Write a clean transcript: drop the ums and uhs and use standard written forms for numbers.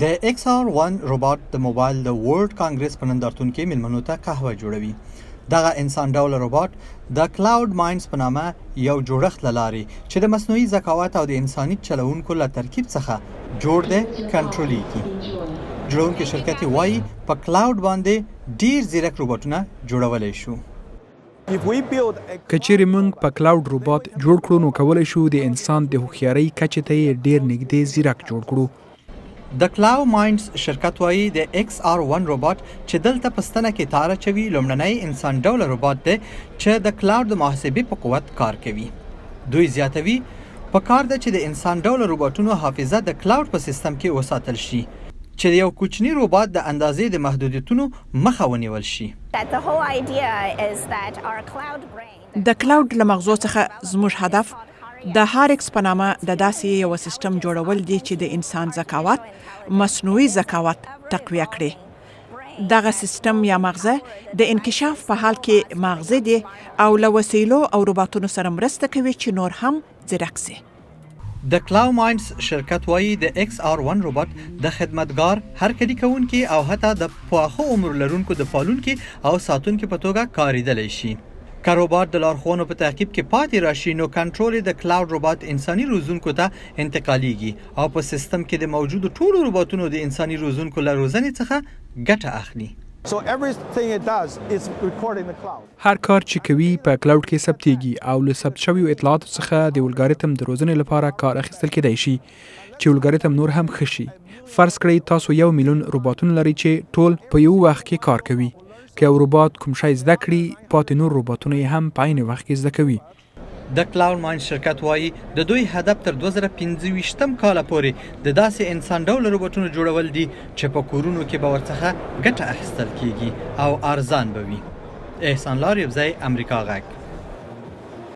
د XR1 روباټ د موبایل د ورلد کانګرس په نندارتون کې مېلمنو ته قهوه جوړوي. دغه انسان ډوله روباټ د کلاود ماینډز په نامه یو جوړښت له لارې چې د مصنوعي ذکاوت او د انساني چلوونکو له ترکیب څخه جوړ دی کنټرولېږي. جوړونکي شرکت وایي په کلاود باندې ډیر ځیرک روباټونه جوړولی شو. که چیرې موږ په کلاود روباټ جوړ کړو نو کولی شو د انسان د هوښیارۍ کچې ته یې ډیر نږدې ځیرک جوړ کړو. د کلاود ماینډز شرکت وایي د XR1 روباټ چې دلته په ستنه کې تار اچوي لومړنی انسان ډوله روباټ دی چې د کلاود د محاسبې په قوت کار کوي. دوی زیاتوي په کار ده چې د انسان ډوله روباټونو حافظه د کلاود په سیستم کې وساتل شي چې یو کوچنی روباټ د اندازې د محدودیتونو مخه ونیول شي. د کلاود له مغزو څخه زموږ هدف د هارکس په نامه د داسې یو سیستم جوړول دي چې د انسان ذکاوت مصنوعي ذکاوت تقویه کړي. دغه سیستم یا مغزه د انکشاف په حال کې مغزه دي او له وسیلو او روباټونو سره مرسته کوي چې نور هم ځیرک سي. د کلاود ماینډز شرکت وایي د XR1 روباټ د خدمتګار هرکلي کوونکي او حتی د پاخه عمر لرونکو د پالونکي او ساتونکي په توګه کارېدلی شي. که روباټ د لارښوونو په تعقیب کې پاتې راشي نو کنټرول د کلاود روباټ انساني روزونکو ته انتقالیږي او په سیستم کې د موجودو ټولو روباټونو د انساني روزونکو له روزنې څخه ګټه اخلي. هر کار چې کوي په کلاود کې ثبتېږي او له ثبت شویو اطلاعاتو څخه د الګاریتم د روزنې لپاره کار اخیستل کېدای شي چې الګاریتم نور هم ښه شي. فرض کړئ تاسو 1 میلیون روباټونه لرئ چې ټول په یو وخت کې کار کوي. که یو روباټ کوم شی زده کړي پاتې نور روباټونه یې هم په عین وخت کې زده کوي. د کلاود ماینډ شرکت وایي د دوی هدف تر 2025 کاله پورې د داسې انسان ډوله روباټونو جوړول دي چې په کورونو کې به ورڅخه ګټه اخیستل کیږي او ارزان به وي. احسان لار یوځای امریکا غږ.